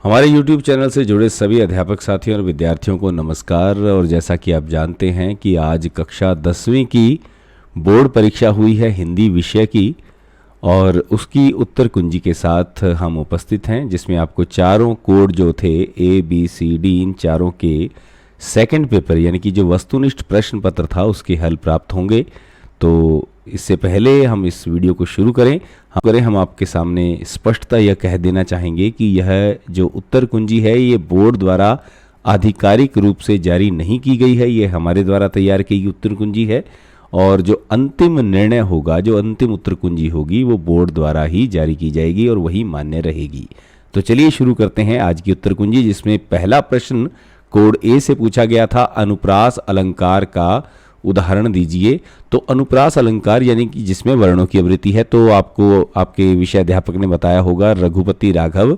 हमारे YouTube channel से जुड़े सभी अध्यापक साथियों और विद्यार्थियों को नमस्कार। और जैसा कि आप जानते हैं कि आज कक्षा 10वीं की बोर्ड परीक्षा हुई है हिंदी विषय की, और उसकी उत्तर कुंजी के साथ हम उपस्थित हैं, जिसमें आपको चारों कोड जो थे ABCD, इन चारों के सेकंड पेपर यानी कि जो वस्तुनिष्ठ प्रश्न पत्र था उसके हल प्राप्त होंगे। तो इससे पहले हम इस वीडियो को शुरू करें हम आपके सामने स्पष्टता यह कह देना चाहेंगे कि यह जो उत्तर कुंजी है ये बोर्ड द्वारा आधिकारिक रूप से जारी नहीं की गई है। ये हमारे द्वारा तैयार की गई उत्तर कुंजी है, और जो अंतिम निर्णय होगा, जो अंतिम उत्तर कुंजी होगी, वो बोर्ड द्वारा ही जारी की जाएगी और वही मान्य रहेगी। तो चलिए शुरू करते हैं आज की उत्तर कुंजी, जिसमें पहला प्रश्न कोड ए से पूछा गया था, अनुप्रास अलंकार का उदाहरण दीजिए। तो अनुप्रास अलंकार यानी कि जिसमें वर्णों की आवृत्ति है, तो आपको आपके विषय अध्यापक ने बताया होगा रघुपति राघव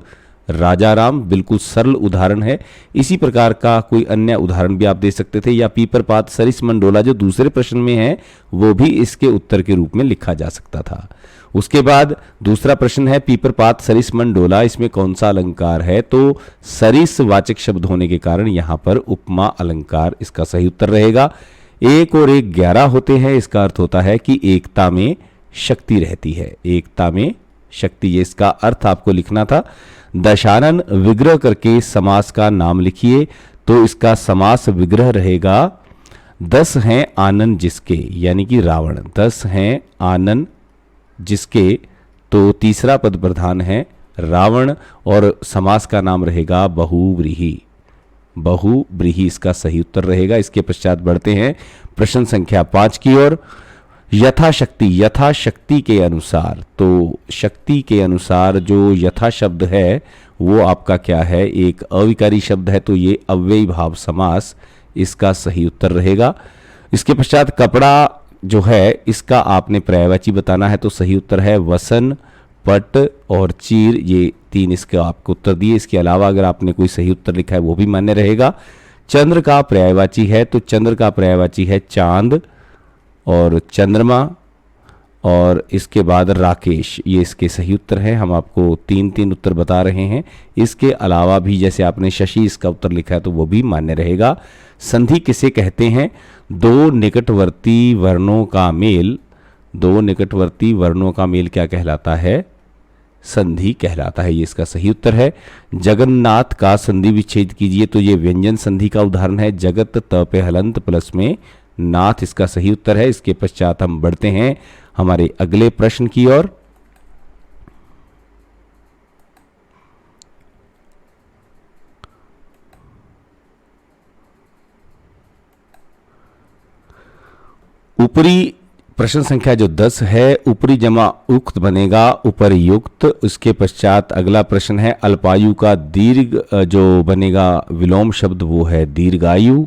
राजा राम, बिल्कुल सरल उदाहरण है। इसी प्रकार का कोई अन्य उदाहरण भी आप दे सकते थे, या पीपर पात सरिस मंडोला जो दूसरे प्रश्न में है वो भी इसके उत्तर के रूप में लिखा जा सकता था। उसके बाद दूसरा प्रश्न है पीपर पात सरिस मंडोला, इसमें कौन सा अलंकार है? तो सरिस वाचक शब्द होने के कारण यहां पर उपमा अलंकार इसका सही उत्तर रहेगा। एक और एक 11 होते हैं, इसका अर्थ होता है कि एकता में शक्ति रहती है, एकता में शक्ति, ये इसका अर्थ आपको लिखना था। दशानन विग्रह करके समास का नाम लिखिए, तो इसका समास विग्रह रहेगा 10 हैं आनन जिसके, यानी कि रावण। 10 हैं आनन जिसके, तो तीसरा पद प्रधान है रावण, और समास का नाम रहेगा बहुव्रीहि। बहुव्रीहि इसका सही उत्तर रहेगा। इसके पश्चात बढ़ते हैं प्रश्न संख्या 5 की ओर। यथाशक्ति, यथाशक्ति के अनुसार, तो शक्ति के अनुसार जो यथा शब्द है वो आपका क्या है? एक अविकारी शब्द है, तो ये अव्ययी भाव समास इसका सही उत्तर रहेगा। इसके पश्चात कपड़ा जो है इसका आपने पर्यायवाची बताना है, तो सही उत्तर है वसन, पट और चीर, ये 3 इसके आपको उत्तर दिए। इसके अलावा अगर आपने कोई सही उत्तर लिखा है वो भी मान्य रहेगा। चंद्र का पर्यायवाची है, तो चंद्र का पर्यायवाची है चांद और चंद्रमा, और इसके बाद राकेश, ये इसके सही उत्तर है। हम आपको 3-3 उत्तर बता रहे हैं। इसके अलावा भी जैसे आपने शशि इसका उत्तर लिखा है तो वो भी मान्य रहेगा। संधि किसे कहते हैं? दो निकटवर्ती वर्णों का मेल, दो निकटवर्ती वर्णों का मेल क्या कहलाता है? संधि कहलाता है, ये इसका सही उत्तर है। जगन्नाथ का संधि विच्छेद कीजिए, तो ये व्यंजन संधि का उदाहरण है। जगत त पे हलंत प्लस में नाथ, इसका सही उत्तर है। इसके पश्चात हम बढ़ते हैं हमारे अगले प्रश्न की ओर। ऊपरी प्रश्न संख्या जो 10 है, ऊपरी जमा उक्त बनेगा उपरयुक्त। उसके पश्चात अगला प्रश्न है अल्पायु का दीर्घ जो बनेगा विलोम शब्द वो है दीर्घायु।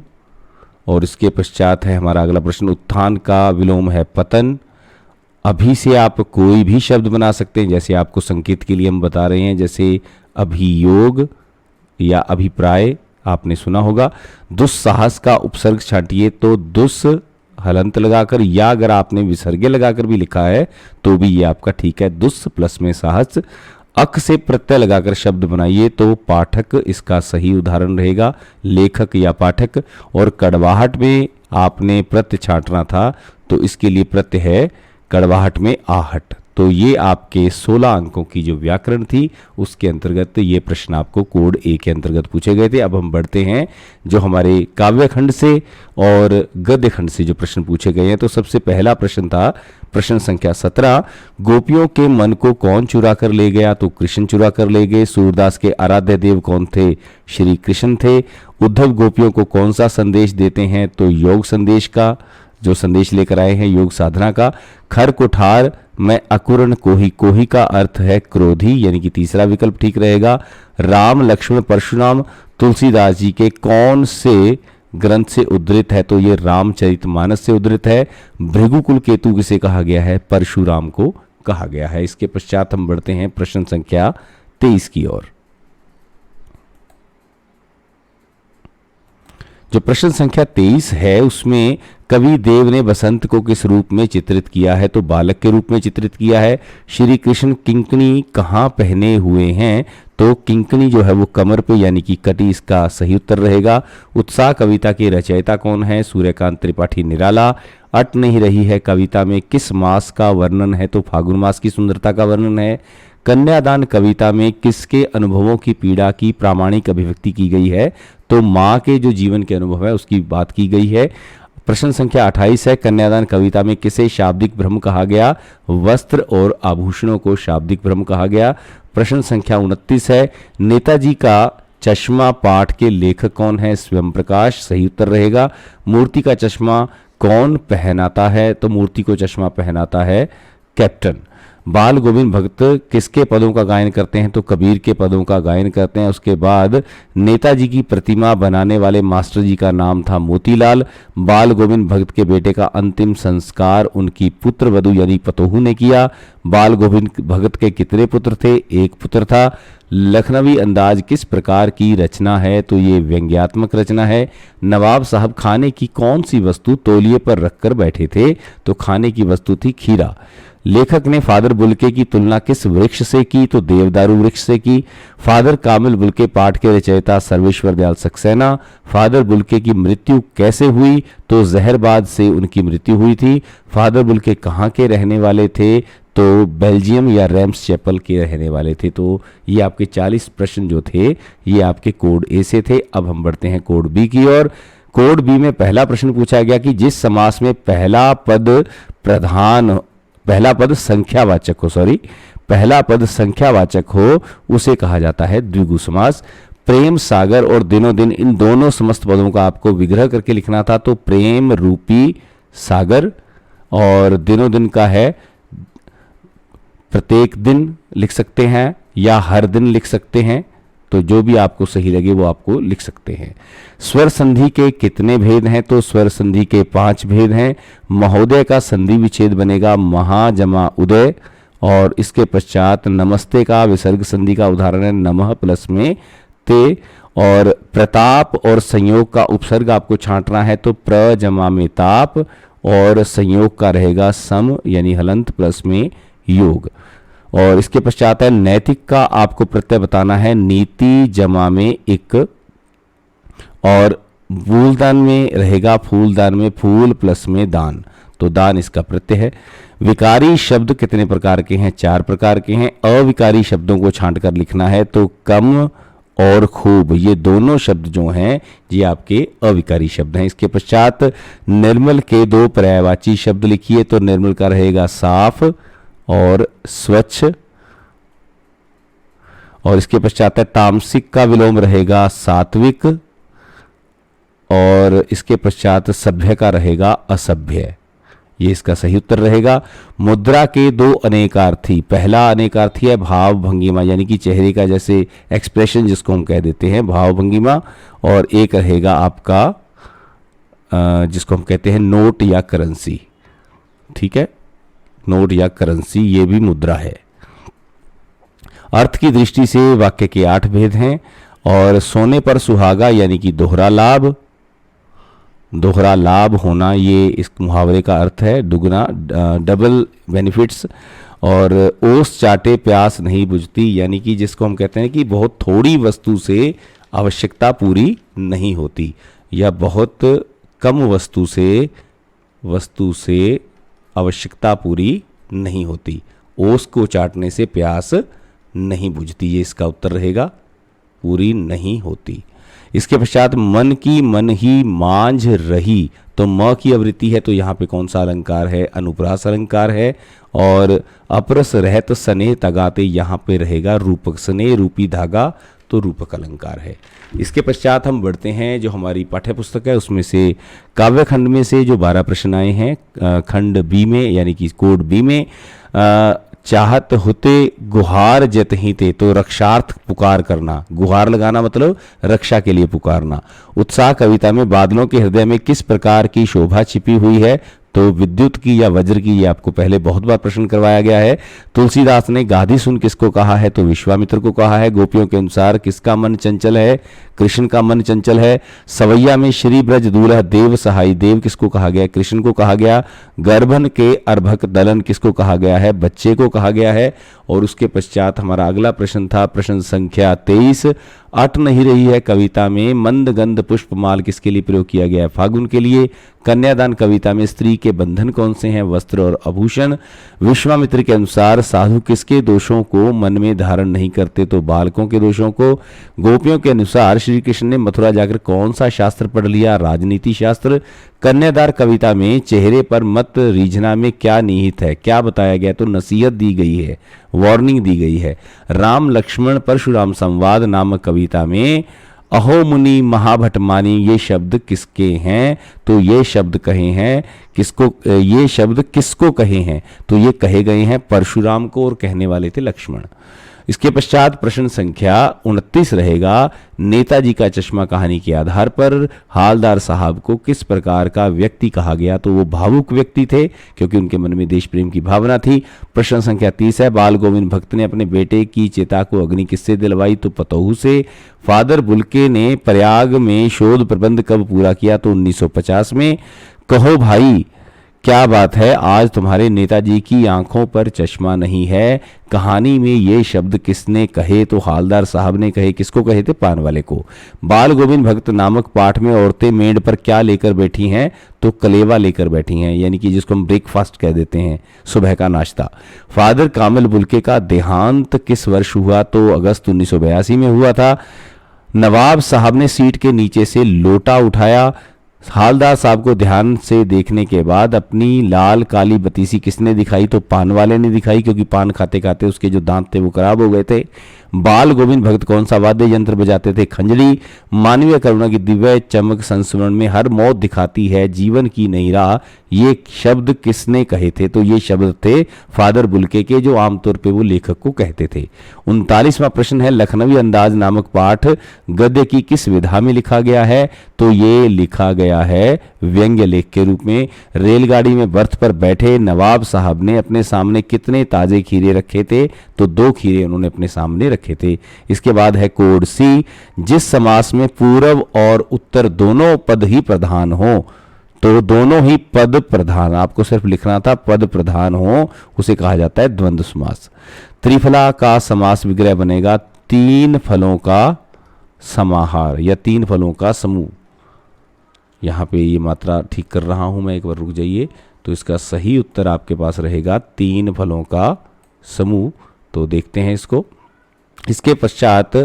और इसके पश्चात है हमारा अगला प्रश्न उत्थान का विलोम है पतन। अभी से आप कोई भी शब्द बना सकते हैं, जैसे आपको संकेत के लिए हम बता रहे हैं, जैसे अभियोग या अभिप्राय आपने सुना होगा। दुस्साहस का उपसर्ग छांटिए, तो दुस हलंत लगाकर, या अगर आपने विसर्ग लगाकर भी लिखा है तो भी ये आपका ठीक है। दुस प्लस में साहस। अक से प्रत्यय लगाकर शब्द बनाइए, तो पाठक इसका सही उदाहरण रहेगा, लेखक या पाठक। और कड़वाहट में आपने प्रत्यय छांटना था, तो इसके लिए प्रत्यय है कड़वाहट में आहट। तो ये आपके 16 अंकों की जो व्याकरण थी उसके अंतर्गत ये प्रश्न आपको कोड ए के अंतर्गत पूछे गए थे। अब हम बढ़ते हैं जो हमारे काव्य खंड से और गद्य खंड से जो प्रश्न पूछे गए हैं। तो सबसे पहला प्रश्न था प्रश्न संख्या 17, गोपियों के मन को कौन चुरा कर ले गया? तो कृष्ण चुरा कर ले गए। सूरदास के आराध्य देव कौन थे? श्री कृष्ण थे। उद्धव गोपियों को कौन सा संदेश देते हैं? तो योग संदेश का जो संदेश लेकर आए हैं, योग साधना का। खर कुठार में अकुरण कोही, कोही का अर्थ है क्रोधी, यानी कि तीसरा विकल्प ठीक रहेगा। राम लक्ष्मण परशुराम तुलसीदास जी के कौन से ग्रंथ से उद्धृत है? तो ये रामचरितमानस से उद्धृत है। भृगुकुल केतु किसे कहा गया है? परशुराम को कहा गया है। इसके पश्चात हम बढ़ते हैं प्रश्न संख्या 23 की ओर। जो प्रश्न संख्या 23 है उसमें कवि देव ने बसंत को किस रूप में चित्रित किया है? तो बालक के रूप में चित्रित किया है। श्री कृष्ण किंकणी कहाँ पहने हुए हैं? तो किंकणी जो है वो कमर पे यानी कि कटी, इसका सही उत्तर रहेगा। उत्साह कविता के रचयिता कौन है? सूर्यकांत त्रिपाठी निराला। अट नहीं रही है कविता में किस मास का वर्णन है? तो फागुन मास की सुंदरता का वर्णन है। कन्यादान कविता में किसके अनुभवों की पीड़ा की प्रामाणिक अभिव्यक्ति की गई है? तो माँ के जो जीवन के अनुभव है उसकी बात की गई है। प्रश्न संख्या 28 है, कन्यादान कविता में किसे शाब्दिक भ्रम कहा गया? वस्त्र और आभूषणों को शाब्दिक भ्रम कहा गया। प्रश्न संख्या 29 है, नेताजी का चश्मा पाठ के लेखक कौन है? स्वयं प्रकाश, सही उत्तर रहेगा। मूर्ति का चश्मा कौन पहनाता है? तो मूर्ति को चश्मा पहनाता है कैप्टन। बाल गोविंद भगत किसके पदों का गायन करते हैं? तो कबीर के पदों का गायन करते हैं। उसके बाद नेताजी की प्रतिमा बनाने वाले मास्टर जी का नाम था मोतीलाल। बाल गोविंद भगत के बेटे का अंतिम संस्कार उनकी पुत्र वधू यानी पतोहू ने किया। बाल गोविंद भगत के कितने पुत्र थे? एक पुत्र था। लखनवी अंदाज किस प्रकार की रचना है? तो ये व्यंग्यात्मक रचना है। नवाब साहब खाने की कौन सी वस्तु तौलिए पर रखकर बैठे थे? तो खाने की वस्तु थी खीरा। लेखक ने फादर बुल्के की तुलना किस वृक्ष से की? तो देवदारू वृक्ष से की। फादर कामिल बुल्के पाठ के रचयिता सर्वेश्वर दयाल सक्सेना। फादर बुल्के की मृत्यु कैसे हुई? तो जहरबाद से उनकी मृत्यु हुई थी। फादर बुल्के कहाँ के रहने वाले थे? तो बेल्जियम या रैम्स चैपल के रहने वाले थे। तो ये आपके 40 प्रश्न जो थे ये आपके कोड ए से थे। अब हम बढ़ते हैं कोड बी की ओर। कोड बी में पहला प्रश्न पूछा गया कि जिस समास में पहला पद संख्यावाचक हो उसे कहा जाता है द्विगु समास। प्रेम, सागर और दिनों दिन, इन दोनों समस्त पदों का आपको विग्रह करके लिखना था। तो प्रेम रूपी सागर और दिनों दिन का है प्रत्येक दिन लिख सकते हैं या हर दिन लिख सकते हैं। तो जो भी आपको सही लगे वो आपको लिख सकते हैं। स्वर संधि के कितने भेद हैं? तो स्वर संधि के 5 भेद हैं। महोदय का संधि विच्छेद बनेगा महा जमा उदय। और इसके पश्चात नमस्ते का विसर्ग संधि का उदाहरण है नमः प्लस में ते। और प्रताप और संयोग का उपसर्ग आपको छांटना है। तो प्र जमा में ताप और संयोग का रहेगा सम यानी हलंत प्लस में योग। और इसके पश्चात है नैतिक का आपको प्रत्यय बताना है नीति जमा में इक। और फूलदान में रहेगा फूलदान में फूल प्लस में दान। तो दान इसका प्रत्यय है। विकारी शब्द कितने प्रकार के हैं? 4 प्रकार के हैं। अविकारी शब्दों को छांट कर लिखना है। तो कम और खूब, ये दोनों शब्द जो हैं ये आपके अविकारी शब्द हैं। इसके पश्चात निर्मल के 2 पर्यायवाची शब्द लिखिए। तो निर्मल का रहेगा साफ और स्वच्छ। और इसके पश्चात है तामसिक का विलोम रहेगा सात्विक। और इसके पश्चात सभ्य का रहेगा असभ्य। ये इसका सही उत्तर रहेगा। मुद्रा के 2 अनेकार्थी, पहला अनेकार्थी है भाव भंगिमा यानी कि चेहरे का जैसे एक्सप्रेशन जिसको हम कह देते हैं भाव भंगिमा। और एक रहेगा आपका जिसको हम कहते हैं नोट या करेंसी। ठीक है, नोट या करेंसी ये भी मुद्रा है। अर्थ की दृष्टि से वाक्य के 8 भेद हैं। और सोने पर सुहागा यानी कि दोहरा लाभ होना, ये इस मुहावरे का अर्थ है दुगना, डबल बेनिफिट्स। और ओस चाटे प्यास नहीं बुझती यानी कि जिसको हम कहते हैं कि बहुत थोड़ी वस्तु से आवश्यकता पूरी नहीं होती या बहुत कम वस्तु से आवश्यकता पूरी नहीं होती। ओस को चाटने से प्यास नहीं बुझती, ये इसका उत्तर रहेगा, पूरी नहीं होती। इसके पश्चात मन की मन ही मांझ रही। तो म की आवृत्ति है तो यहाँ पे कौन सा अलंकार है? अनुप्रास अलंकार है। और अपरस रहत सने तगाते, यहाँ पे रहेगा रूपक। स्नेह रूपी धागा तो रूपक अलंकार है। इसके पश्चात हम बढ़ते हैं जो हमारी पाठ्य पुस्तक है उसमें से काव्य खंड में से जो 12 प्रश्न आए हैं खंड बी में यानी कि कोड बी में। चाहत होते गुहार जतही ते, तो रक्षार्थ पुकार करना, गुहार लगाना मतलब रक्षा के लिए पुकारना। उत्साह कविता में बादलों के हृदय में किस प्रकार की शोभा छिपी हुई है? तो विद्युत की या वज्र की, ये आपको पहले बहुत बार प्रश्न करवाया गया है। तुलसीदास ने गाधी सुन किसको कहा है, तो विश्वामित्र को कहा है। गोपियों के अनुसार किसका मन चंचल है, कृष्ण का मन चंचल है। सवैया में श्री ब्रज दूल्हा देव सहाई, देव किसको कहा गया, कृष्ण को कहा गया। गर्भन के अर्भक दलन किसको कहा गया है, बच्चे को कहा गया है। और उसके पश्चात हमारा अगला प्रश्न था प्रश्न संख्या 23, अट नहीं रही है कविता में मंद गंध पुष्पमाल किसके लिए प्रयोग किया गया है, फागुन के लिए। कन्यादान कविता में स्त्री के बंधन कौन से हैं, वस्त्र और आभूषण। विश्वामित्र के अनुसार साधु किसके दोषों को मन में धारण नहीं करते, तो बालकों के दोषों को। गोपियों के अनुसार श्री कृष्ण ने मथुरा जाकर कौन सा शास्त्र पढ़ लिया, राजनीति शास्त्र। कन्यादान कविता में चेहरे पर मत रीझना में क्या निहित है, क्या बताया गया, तो नसीहत दी गई है, वार्निंग दी गई है। राम लक्ष्मण परशुराम संवाद नामक कविता में अहो मुनि महाभट मानी, ये शब्द किसके हैं, तो ये शब्द कहे हैं किसको, ये शब्द किसको कहे हैं, तो ये कहे गए हैं परशुराम को, और कहने वाले थे लक्ष्मण। इसके पश्चात प्रश्न संख्या 29 रहेगा, नेताजी का चश्मा कहानी के आधार पर हालदार साहब को किस प्रकार का व्यक्ति कहा गया, तो वो भावुक व्यक्ति थे क्योंकि उनके मन में देश प्रेम की भावना थी। प्रश्न संख्या 30 है, बाल गोविंद भक्त ने अपने बेटे की चिता को अग्नि किससे दिलवाई, तो पतोहू से। फादर बुल्के ने प्रयाग में शोध प्रबंध कब पूरा किया, तो 1950 में। कहो भाई क्या बात है, आज तुम्हारे नेताजी की आंखों पर चश्मा नहीं है, कहानी में ये शब्द किसने कहे, तो हालदार साहब ने कहे, किसको कहे थे, पान वाले को। बाल गोविंद भक्त नामक पाठ में औरतें मेड़ पर क्या लेकर बैठी हैं, तो कलेवा लेकर बैठी हैं, यानी कि जिसको हम ब्रेकफास्ट कह देते हैं, सुबह का नाश्ता। फादर कामिल बुल्के का देहांत किस वर्ष हुआ, तो अगस्त 1982 में हुआ था। नवाब साहब ने सीट के नीचे से लोटा उठाया। हालदार साहब को ध्यान से देखने के बाद अपनी लाल काली बतीसी किसने दिखाई, तो पान वाले ने दिखाई, क्योंकि पान खाते खाते उसके जो दांत थे वो खराब हो गए थे। बाल गोविंद भक्त कौन सा वाद्य यंत्र बजाते थे, खंजड़ी। मानवीय करुणा की दिव्य चमक संस्मरण में हर मौत दिखाती है जीवन की नई राह, ये शब्द किसने कहे थे, तो ये शब्द थे फादर बुल्के के, जो आमतौर पे वो लेखक को कहते थे। 39वां प्रश्न है, लखनवी अंदाज नामक पाठ गद्य की किस विधा में लिखा गया है, तो ये लिखा गया है व्यंग्य लेख के रूप में। रेलगाड़ी में बर्थ पर बैठे नवाब साहब ने अपने सामने कितने ताजे खीरे रखे थे, तो 2 खीरे उन्होंने अपने सामने रखे थे। इसके बाद है कोड सी, जिस समास में पूर्व और उत्तर दोनों पद ही प्रधान हो, तो दोनों ही पद प्रधान, आपको सिर्फ लिखना था पद प्रधान हो, उसे कहा जाता है द्वंद्व समास। त्रिफला का समास विग्रह बनेगा 3 फलों का समाहार या 3 फलों का समूह। यहाँ पे ये मात्रा ठीक कर रहा हूं मैं, एक बार रुक जाइए। तो इसका सही उत्तर आपके पास रहेगा 3 फलों का समूह। तो देखते हैं इसको। इसके पश्चात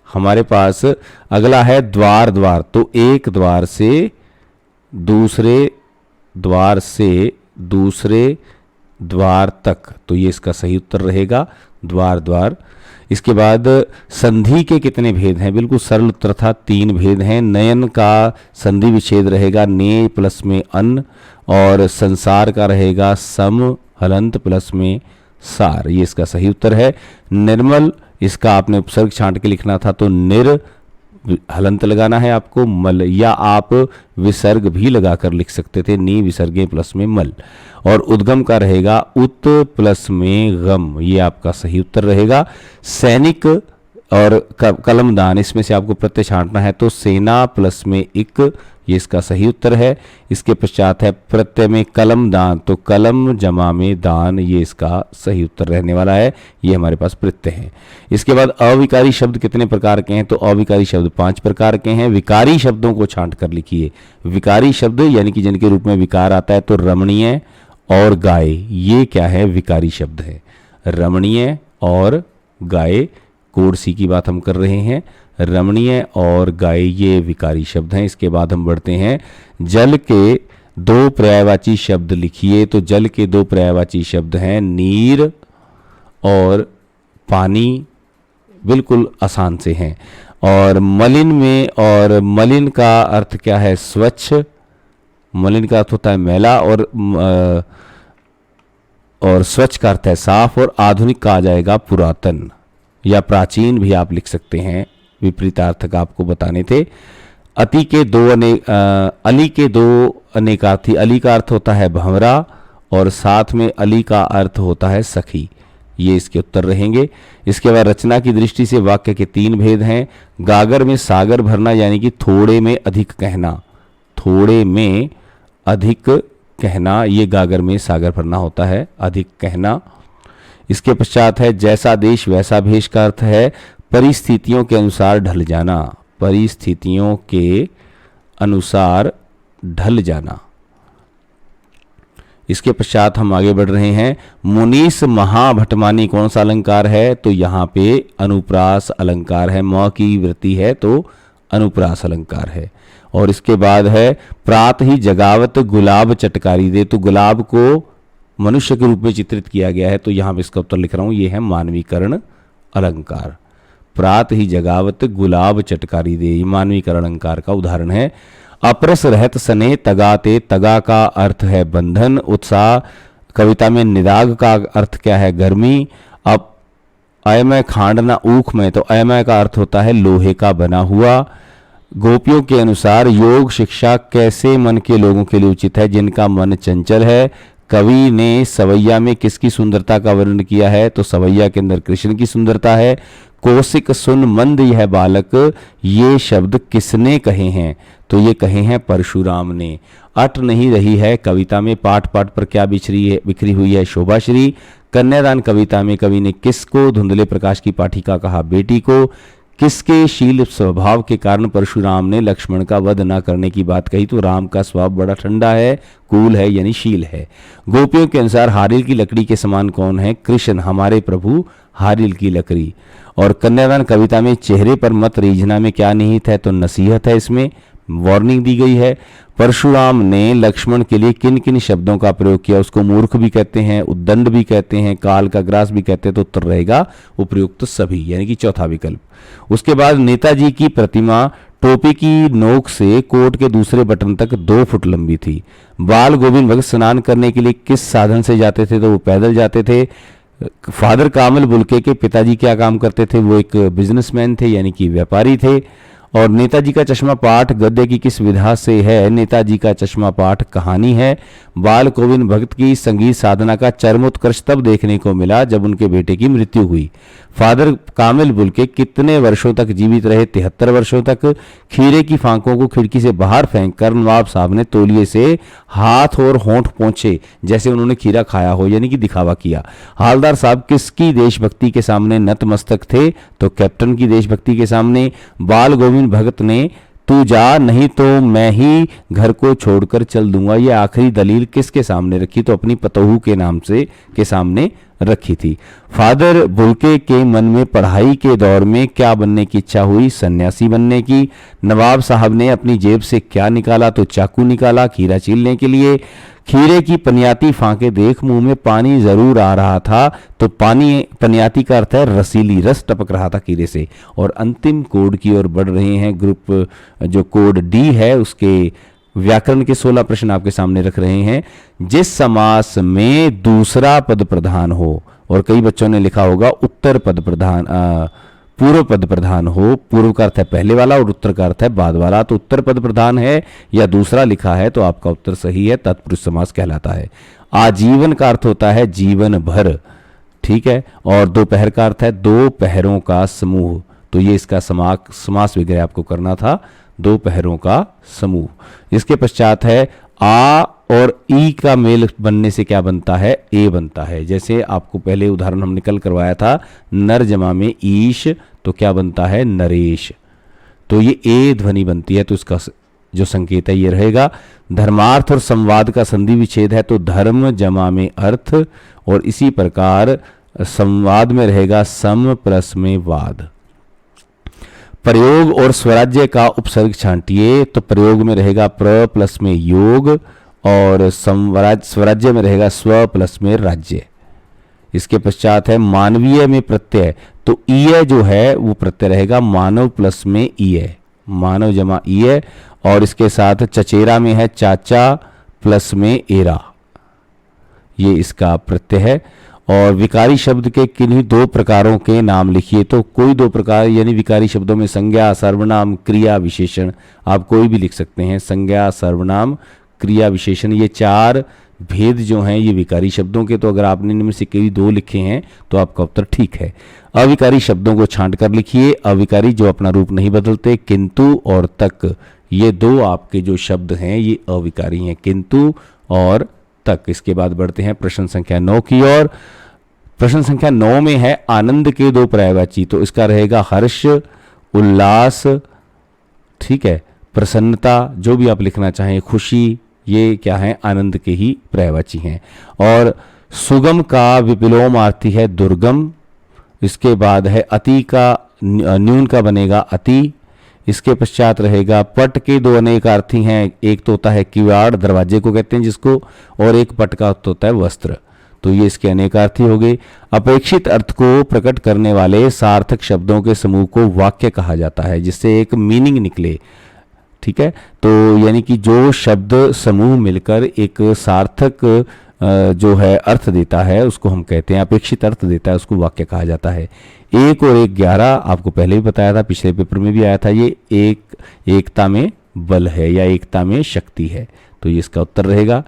हमारे पास अगला है द्वार द्वार, तो एक द्वार से दूसरे द्वार तक, तो ये इसका सही उत्तर रहेगा द्वार द्वार। इसके बाद संधि के कितने भेद हैं, बिल्कुल सरल उत्तर था, 3 भेद हैं। नयन का संधि विच्छेद रहेगा ने प्लस में अन, और संसार का रहेगा सम हलंत प्लस में सार, ये इसका सही उत्तर है। निर्मल, इसका आपने उपसर्ग छांट के लिखना था, तो निर हलंत लगाना है आपको, मल, या आप विसर्ग भी लगाकर लिख सकते थे, नी विसर्गे प्लस में मल। और उद्गम का रहेगा उत प्लस में गम, ये आपका सही उत्तर रहेगा। सैनिक और कलमदान, इसमें से आपको प्रत्यय छांटना है, तो सेना प्लस में इक, ये इसका सही उत्तर है। इसके पश्चात है प्रत्यय में कलमदान, तो कलम जमा में दान, ये इसका सही उत्तर रहने वाला है। ये हमारे पास प्रत्यय है। इसके बाद अविकारी शब्द कितने प्रकार के हैं, तो अविकारी शब्द 5 प्रकार के हैं। विकारी शब्दों को छांट कर लिखिए। विकारी शब्द यानी कि जिनके रूप में विकार आता है, तो रमणीय और गाय, ये क्या है, विकारी शब्द है। रमणीय और गाय, कोड सी की बात हम कर रहे हैं। रमणीय और गाय ये विकारी शब्द हैं। इसके बाद हम बढ़ते हैं, जल के 2 पर्यायवाची शब्द लिखिए। तो जल के 2 पर्यायवाची शब्द हैं नीर और पानी, बिल्कुल आसान से हैं। और मलिन में, और मलिन का अर्थ क्या है, स्वच्छ, मलिन का अर्थ होता है मैला, और स्वच्छ का अर्थ है साफ, और आधुनिक का आ जाएगा पुरातन या प्राचीन भी आप लिख सकते हैं, विपरीतार्थक आपको बताने थे। अति के दो अली के दो अनेकार्थी, अली का अर्थ होता है भंवरा और साथ में अली का अर्थ होता है सखी। ये इसके उत्तर रहेंगे। इसके बाद रचना की दृष्टि से वाक्य के 3 भेद हैं। गागर में सागर भरना यानी कि थोड़े में अधिक कहना, थोड़े में अधिक कहना, ये गागर में सागर भरना होता है, अधिक कहना। इसके पश्चात है जैसा देश वैसा भेष का अर्थ है परिस्थितियों के अनुसार ढल जाना, परिस्थितियों के अनुसार ढल जाना। इसके पश्चात हम आगे बढ़ रहे हैं। मुनीस महाभटमानी कौन सा अलंकार है? तो यहाँ पे अनुप्रास अलंकार है, म की वृत्ति है तो अनुप्रास अलंकार है। और इसके बाद है प्रात ही जगावत गुलाब चटकारी दे, तो गुलाब को मनुष्य के रूप में चित्रित किया गया है, तो यहाँ पे इसका उत्तर लिख रहा हूँ, ये है मानवीकरण अलंकार। प्रात ही जगावत गुलाब चटकारी दे, ये मानवीकरण अलंकार का उदाहरण है। अपरस रहत सने तगाते, तगा का अर्थ है बंधन, उत्साह। कविता में निदाग का अर्थ क्या है? गर्मी। अब अयमय खांडना ऊख में, तो अयमय का अर्थ होता है लोहे का बना हुआ। गोपियों के अनुसार योग शिक्षा कैसे मन के लोगों के लिए उचित है? जिनका मन चंचल है। कवि ने सवैया में किसकी सुंदरता का वर्णन किया है? तो सवैया के अंदर कृष्ण की सुंदरता है। कौशिक सुन मंद यह बालक, ये शब्द किसने कहे हैं? तो ये कहे हैं परशुराम ने। अट नहीं रही है कविता में, पाठ पाठ पर क्या बिखरी हुई है? शोभाश्री। कन्यादान कविता में कवि ने किसको धुंधले प्रकाश की पाठिका कहा? बेटी को। किसके शील स्वभाव के कारण परशुराम ने लक्ष्मण का वध न करने की बात कही? तो राम का स्वभाव बड़ा ठंडा है, कूल है, यानी शील है। गोपियों के अनुसार हारिल की लकड़ी के समान कौन है? कृष्ण, हमारे प्रभु हारिल की लकड़ी। और कन्यादान कविता में चेहरे पर मत रीझना में क्या निहित है? तो नसीहत है, इसमें वार्निंग दी गई है। परशुराम ने लक्ष्मण के लिए किन किन शब्दों का प्रयोग किया? उसको मूर्ख भी कहते हैं, उद्दंड भी कहते हैं, काल का ग्रास भी कहते हैं, तो उत्तर रहेगा उपयुक्त सभी, यानी कि चौथा विकल्प। उसके बाद नेताजी की प्रतिमा टोपी की नोक से कोट के दूसरे बटन तक 2 फुट लंबी थी। बाल गोविंद भगत स्नान करने के लिए किस साधन से जाते थे? तो वो पैदल जाते थे। फादर कामल बुल्के के पिताजी क्या काम करते थे? वो एक बिजनेसमैन थे, यानी कि व्यापारी थे। और नेताजी का चश्मा पाठ गद्य की किस विधा से है? नेताजी का चश्मा पाठ कहानी है। बाल गोविंद भगत की संगीत साधना का चरमोत्कर्ष तब देखने को मिला जब उनके बेटे की मृत्यु हुई। फादर कामिल बुल्के कितने वर्षों तक जीवित रहे? 73 वर्षों तक। खीरे की फांकों को खिड़की से बाहर फेंककर नवाब साहब ने तौलिए से हाथ और होंठ पोंछे, जैसे उन्होंने खीरा खाया हो, यानी कि दिखावा किया। हालदार साहब किसकी देशभक्ति के सामने नतमस्तक थे? तो कैप्टन की देशभक्ति के सामने। बाल गोविंद भगत ने तू जा नहीं तो मैं ही घर को छोड़कर चल दूंगा, ये आखिरी दलील किसके सामने रखी? तो अपनी पतोहू के नाम से के सामने रखी थी। फादर बुल्के के मन में पढ़ाई के दौर में क्या बनने की इच्छा हुई? सन्यासी बनने की। नवाब साहब ने अपनी जेब से क्या निकाला? तो चाकू निकाला खीरा छीलने के लिए। खीरे की पनियाती फांके देख मुंह में पानी जरूर आ रहा था, तो पानी पनियाती का अर्थ है रसीली, रस टपक रहा था खीरे से। और अंतिम कोड की ओर बढ़ रहे हैं। ग्रुप जो कोड डी है उसके व्याकरण के 16 प्रश्न आपके सामने रख रहे हैं। जिस समास में दूसरा पद प्रधान हो, और कई बच्चों ने लिखा होगा उत्तर पद प्रधान, पूर्व पद प्रधान हो। पूर्व का अर्थ है पहले वाला और उत्तर का अर्थ है बाद वाला, तो उत्तर पद प्रधान है या दूसरा लिखा है तो आपका उत्तर सही है, तत्पुरुष समास कहलाता है। आजीवन का अर्थ होता है जीवन भर, ठीक है। और दोपहर का अर्थ है दो पहरों का समूह, तो ये इसका समास वगैरह आपको करना था, दो पहरों का समूह। इसके पश्चात है आ और ई का मेल बनने से क्या बनता है? ए बनता है। जैसे आपको पहले उदाहरण हम निकल करवाया था, नर जमा में ईश, तो क्या बनता है? नरेश। तो ये ए ध्वनि बनती है, तो इसका जो संकेत है ये रहेगा। धर्मार्थ और संवाद का संधि विच्छेद है, तो धर्म जमा में अर्थ, और इसी प्रकार संवाद में रहेगा सम प्लस में वाद। प्रयोग और स्वराज्य का उपसर्ग छांटिए, तो प्रयोग में रहेगा प्र प्लस में योग, और स्वराज्य में रहेगा स्व प्लस में राज्य। इसके पश्चात है मानवीय में प्रत्यय, तो ईय जो है वो प्रत्यय रहेगा मानव प्लस में ईय, मानव जमा ईय। और इसके साथ चचेरा में है चाचा प्लस में एरा, ये इसका प्रत्यय है। और विकारी शब्द के किन्हीं दो प्रकारों के नाम लिखिए। तो कोई दो प्रकार यानी विकारी शब्दों में संज्ञा, सर्वनाम, क्रिया, विशेषण, आप कोई भी लिख सकते हैं। संज्ञा, सर्वनाम, क्रिया, विशेषण, ये चार भेद जो हैं ये विकारी शब्दों के। तो अगर आपने इनमें से कोई दो लिखे हैं तो आपका उत्तर ठीक है। अविकारी शब्दों को छांट कर लिखिए। अविकारी जो अपना रूप नहीं बदलते, किंतु और तक, ये दो आपके जो शब्द हैं ये अविकारी हैं, किंतु और तक। इसके बाद बढ़ते हैं प्रश्न संख्या 9 की ओर। प्रश्न संख्या 9 में है आनंद के दो पर्यायवाची। तो इसका रहेगा हर्ष, उल्लास, ठीक है, प्रसन्नता, जो भी आप लिखना चाहें, खुशी, ये क्या है, आनंद के ही पर्यायवाची हैं। और सुगम का विलोमार्थी है दुर्गम। इसके बाद है अति का, न्यून का बनेगा अति। इसके पश्चात रहेगा पट के दो अनेकार्थी हैं। एक तो होता है किवाड़, दरवाजे को कहते हैं जिसको, और एक पट का होता है वस्त्र। तो ये इसके अनेकार्थी हो गए। अपेक्षित अर्थ को प्रकट करने वाले सार्थक शब्दों के समूह को वाक्य कहा जाता है, जिससे एक मीनिंग निकले, ठीक है। तो यानी कि जो शब्द समूह मिलकर एक सार्थक जो है अर्थ देता है उसको हम कहते हैं, अपेक्षित अर्थ देता है उसको वाक्य कहा जाता है। 1 और 1 11 आपको पहले भी बताया था, पिछले पेपर में भी आया था। ये एकता में बल है या एकता में शक्ति है, तो ये इसका उत्तर रहेगा।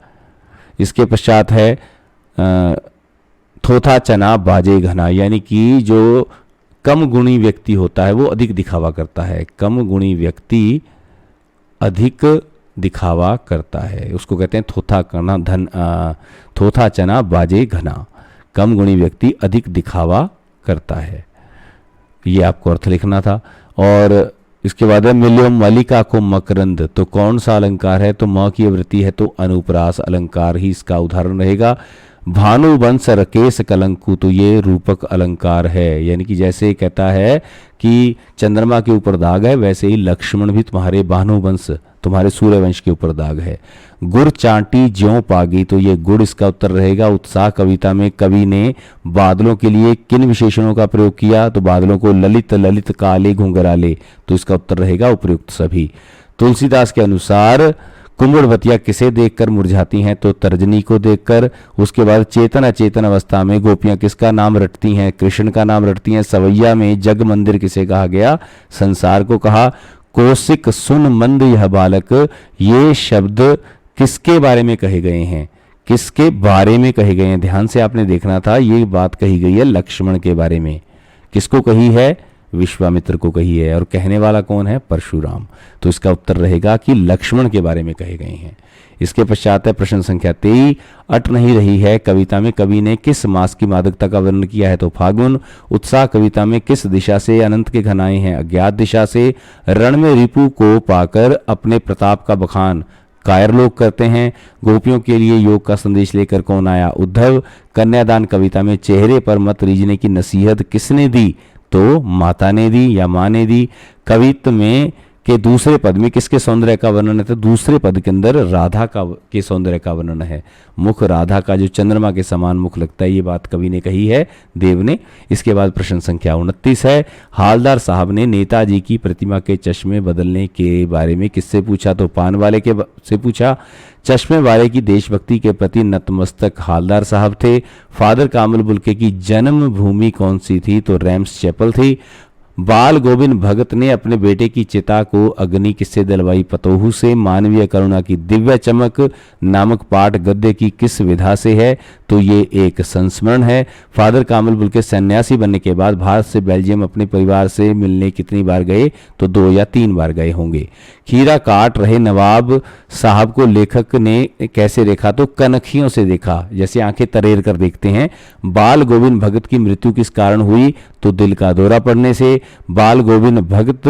इसके पश्चात है थोथा चना बाजे घना, यानी कि जो कम गुणी व्यक्ति होता है वो अधिक दिखावा करता है। कम गुणी व्यक्ति अधिक दिखावा करता है, उसको कहते हैं थोथा करना थोथा चना बाजे घना। कम गुणी व्यक्ति अधिक दिखावा करता है, ये आपको अर्थ लिखना था। और इसके बाद है मिलियम मलिका को मकरंद। तो कौन सा अलंकार है, तो म की आवृत्ति है तो अनुप्रास अलंकार ही इसका उदाहरण रहेगा। भानुवंश रकेश कलंकु, तो ये रूपक अलंकार है, यानी कि जैसे कहता है कि चंद्रमा के ऊपर दाग है, वैसे ही लक्ष्मण भी तुम्हारे भानुवंश, तुम्हारे सूर्यवंश के ऊपर दाग है। गुड़ चांटी ज्यों पागी, तो ये गुड़ इसका उत्तर रहेगा। उत्साह कविता में कवि ने बादलों के लिए किन विशेषणों का प्रयोग किया, तो बादलों को ललित ललित काले घुंघराले, तो इसका उत्तर रहेगा उपयुक्त सभी। तुलसीदास के अनुसार कुमुड़वतिया किसे देखकर मुरझाती हैं, तो तर्जनी को देखकर। उसके बाद चेतन अचेतन अवस्था में गोपियां किसका नाम रटती हैं, कृष्ण का नाम रटती हैं। सवैया में जग मंदिर किसे कहा गया, संसार को कहा। कौशिक सुन मंद यह बालक, ये शब्द किसके बारे में कहे गए हैं, किसके बारे में कहे गए हैं, ध्यान से आपने देखना था। ये बात कही गई है लक्ष्मण के बारे में। किसको कही है, विश्वामित्र को कही है, और कहने वाला कौन है, परशुराम। तो इसका उत्तर रहेगा कि लक्ष्मण के बारे में कहे गए हैं। इसके पश्चात है प्रश्न संख्या 23। अट नहीं रही है कविता में कवि ने किस मास की मादकता का वर्णन किया है, तो फागुन। उत्साह कविता में किस दिशा से अनंत के घन आए हैं, अज्ञात दिशा से। रण में रिपु को पाकर अपने प्रताप का बखान कायर लोग करते हैं। गोपियों के लिए योग का संदेश लेकर कौन आया, उद्धव। कन्यादान कविता में चेहरे पर मत रीझने की नसीहत किसने दी, तो माता ने दी या माँ ने दी। कवित्व में के दूसरे पद में किसके सौंदर्य का वर्णन है, तो दूसरे पद के अंदर राधा का के सौंदर्य का वर्णन है। मुख राधा का जो चंद्रमा के समान मुख लगता है, ये बात कवि ने कही है, देव ने। इसके बाद प्रश्न संख्या 29 है। हालदार साहब ने नेताजी की प्रतिमा के चश्मे बदलने के बारे में किससे पूछा, तो पान वाले के से पूछा। चश्मे वाले की देशभक्ति के प्रति नतमस्तक हालदार साहब थे। फादर कामल बुल्के की जन्म भूमि कौन सी थी, तो रैम्स चैपल थी। बाल गोविंद भगत ने अपने बेटे की चिता को अग्नि किससे दिलवाई, पतोहू से। मानवीय करुणा की दिव्य चमक नामक पाठ गद्य की किस विधा से है, तो ये एक संस्मरण है। फादर कामल बुल्के सन्यासी बनने के बाद भारत से बेल्जियम अपने परिवार से मिलने कितनी बार गए, तो 2 या 3 बार गए होंगे। खीरा काट रहे नवाब साहब को लेखक ने कैसे देखा, तो कनखियों से देखा, जैसे आंखें तरेर कर देखते हैं। बाल गोविंद भगत की मृत्यु किस कारण हुई, तो दिल का दौरा पड़ने से। बाल गोविंद भगत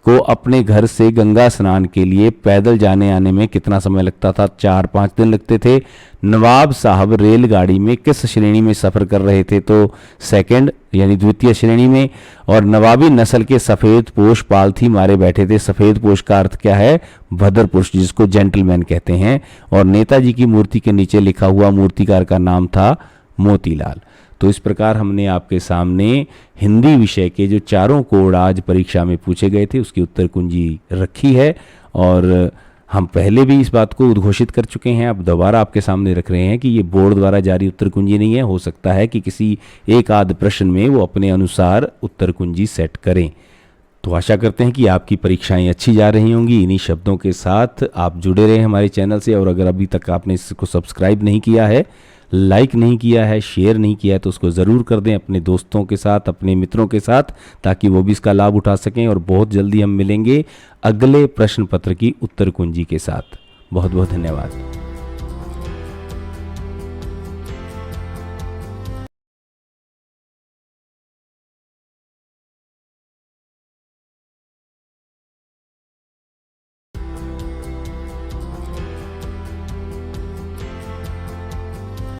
को अपने घर से गंगा स्नान के लिए पैदल जाने आने में कितना समय लगता था, 4-5 दिन लगते थे। नवाब साहब रेलगाड़ी में किस श्रेणी में सफर कर रहे थे, तो सेकंड यानी द्वितीय श्रेणी में। और नवाबी नस्ल के सफेद पोश पालथी मारे बैठे थे। सफेद पोश का अर्थ क्या है, भद्र पुरुष, जिसको जेंटलमैन कहते हैं। और नेताजी की मूर्ति के नीचे लिखा हुआ मूर्तिकार का नाम था मोतीलाल। तो इस प्रकार हमने आपके सामने हिंदी विषय के जो चारों कोड आज परीक्षा में पूछे गए थे उसकी उत्तर कुंजी रखी है। और हम पहले भी इस बात को उद्घोषित कर चुके हैं, अब दोबारा आपके सामने रख रहे हैं कि ये बोर्ड द्वारा जारी उत्तर कुंजी नहीं है। हो सकता है कि किसी एक आध प्रश्न में वो अपने अनुसार उत्तर कुंजी सेट करें। तो आशा करते हैं कि आपकी परीक्षाएं अच्छी जा रही होंगी। इन्हीं शब्दों के साथ आप जुड़े रहें हमारे चैनल से, और अगर अभी तक आपने इसको सब्सक्राइब नहीं किया है, लाइक नहीं किया है, शेयर नहीं किया है, तो उसको ज़रूर कर दें अपने दोस्तों के साथ, अपने मित्रों के साथ, ताकि वो भी इसका लाभ उठा सकें। और बहुत जल्दी हम मिलेंगे अगले प्रश्न पत्र की उत्तर कुंजी के साथ। बहुत बहुत धन्यवाद।